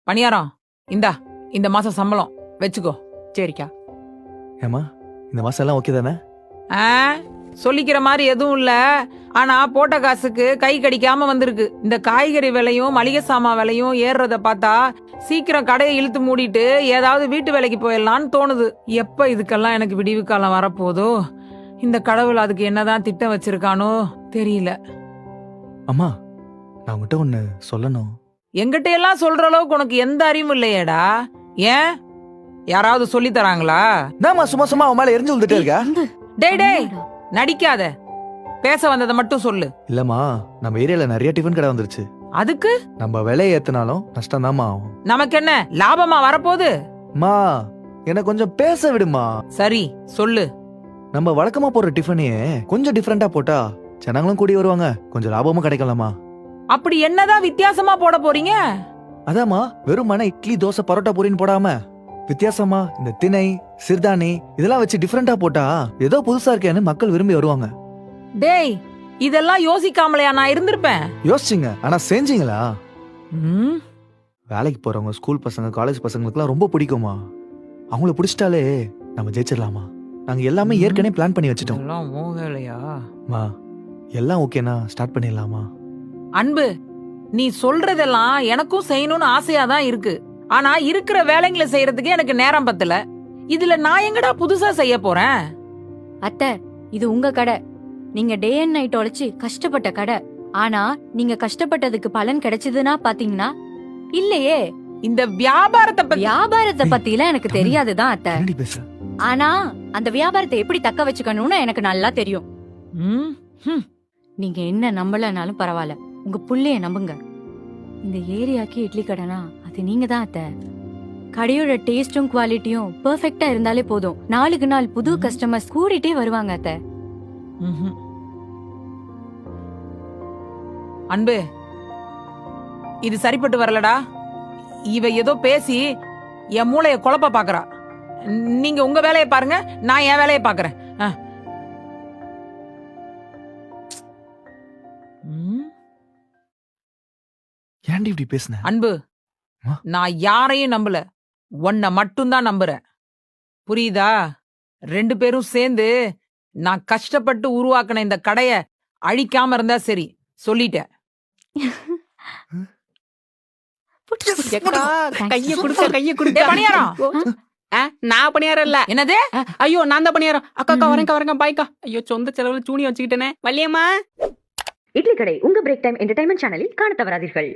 பணியாரம் இந்தா, இந்த மாசம் சம்பளம் வச்சுக்கோ. சரிக்கா. ஏமா இந்த மாசம் எல்லாம் ஓகே தானே? ஆ, சொல்லிக்கிற மாதிரி எதுவும் இல்ல. ஆனா போட்ட காசுக்கு கை கடிக்காம வந்திருக்கு. இந்த காய்கறி விலையும் மளிகை சாமான் விலையும் ஏறுறத பார்த்தா சீக்கிரம் கடையை இழுத்து மூடிட்டு ஏதாவது வீட்டு வேலைக்கு போயிடலான்னு தோணுது. எப்ப இதுக்கெல்லாம் எனக்கு விடிவு காலம் வரப்போதோ, இந்த கடவுள் அதுக்கு என்னதான் திட்டம் வச்சிருக்கானோ தெரியல. அம்மா நான் உங்ககிட்ட ஒண்ணு சொல்லணும். எங்கிட்ட எல்லாம் சொல்ற அளவுக்கு உனக்கு எந்த அறிவும் இல்லையேடா. ஏன், யாராவது சொல்லி தராங்களா? என்னம்மா சும்மா சும்மா அவன் மேல எரிஞ்சு விழுந்துட்டே இருக்கா? டேய் டேய், நடிக்காத. பேச வந்ததை மட்டும் சொல்லு. இல்லம்மா, நம்ம ஏரியால நிறைய டிஃபன் கடை வந்துருச்சு. அதுக்கு நம்ம விலையை ஏத்தினாலும் நஷ்டம் தான்மா ஆகும். நமக்கு என்ன லாபமா வரப்போகுது? அம்மா என்ன கொஞ்சம் பேச விடுமா. சரி சொல்லு. நம்ம வழக்கமா போடுற டிஃபனையே கொஞ்சம் டிஃபரெண்டா போட்டா ஜனங்களும் கூடி வருவாங்க, கொஞ்சம் லாபமும் கிடைக்கலாமா. அப்படி என்னதான் வித்தியாசமா போட போறீங்க? அதாம்மா, வெறும் மன இட்லி தோசை பரோட்டா பூரின்னு போடாம வித்தியாசமா இந்த திணை சிறுதானி இதெல்லாம் வச்சு டிஃபரெண்டா போட்டா ஏதோ புதுசா இருக்கேன்னு மக்கள் விரும்பி வருவாங்க. டேய், இதெல்லாம் யோசிக்காமலையா நான் இருந்திருப்பேன்? யோசிச்சிங்க, ஆனா செஞ்சீங்களா? ம், வேலைக்கு போறவங்க, ஸ்கூல் பசங்க, காலேஜ் பசங்களுக்குலாம் ரொம்ப பிடிக்குமா. அவங்கள பிடிச்சிட்டாலே நம்ம ஜெயிச்சிடலாமா. நாங்க எல்லாமே ஏற்கனவே பிளான் பண்ணி வச்சிட்டோம். இதெல்லாம் உன் வேலையா? மா எல்லாம் ஓகேனா ஸ்டார்ட் பண்ணிடலாமா? அன்பு, நீ சொல்றதெல்லாம் எனக்கும் செய்யணும்னு ஆசையா தான் இருக்கு. ஆனா இருக்கிற வேலைங்களை செய்யறதுக்கு எனக்கு நேரம் பத்தல. இதுல நான் எங்கடா புதுசா செய்ய போறேன்? அத்தை, இது உங்க கடை. நீங்க டே அண்ட் நைட் உழைச்சு கஷ்டப்பட்ட கடை. ஆனா நீங்க கஷ்டப்பட்டதுக்கு பலன் கிடைச்சதுன்னா பாத்தீங்கன்னா இல்லையே. இந்த வியாபாரத்தை பத்தி வியாபாரத்தை பத்திலாம் எனக்கு தெரியாதுதான் அத்தை. என்னடி பேச? ஆனா அந்த வியாபாரத்தை எப்படி தக்க வச்சுக்கணும்னு எனக்கு நல்லா தெரியும். ம், ம். நீங்க என்ன நம்பலனாலும் பரவாயில்ல, உங்க புள்ளைய நம்புங்க. இந்த ஏரியாக்கு இட்லி கடைனா அது நீங்க தான் அத்தை. கடையோட டேஸ்டும் குவாலிட்டியும் பெர்ஃபெக்ட்டா இருந்தாலே போதும், நாளுக்கு நாள் புது கஸ்டமர்ஸ் கூடிட்டே வருவாங்க அத்தை. ம்ஹும். அன்பு, இது சரிப்பட்டு வரலடா. இவ ஏதோ பேசி என் மூளைய குழப்ப பாக்குறா. நீங்க உங்க வேலையை பாருங்க, நான் என் வேலையை பாக்குறேன். ஏன்டி இப்படி பேசுன? அன்பு, ஆ? நான் யாரையும் நம்பல, உன்னை மட்டும்தான் நம்புறேன். புரியுதா? 2 பேரும் சேர்ந்து நான் கஷ்டப்பட்டு உருவாக்கின இந்த கடைய அழிக்காம இருந்தா சரி. சொல்லிட்டேன். எக்கா, கைய குடுக்க கைய குடுக்க. டேய் பணியாரம். நான் பணியாரம் இல்ல. என்னது? ஐயோ, நான் தான் பணியாரம். அக்கா வரேங்க பாய்க்கா. ஐயோ, சொந்த செலவுல சூனி வச்சுக்கிட்டேனே. வள்ளியம்மா. இட்லி கடை உங்க பிரேக் டைம் என்டர்டைன்மெண்ட் சேனலில் காண தவறாதீர்கள்.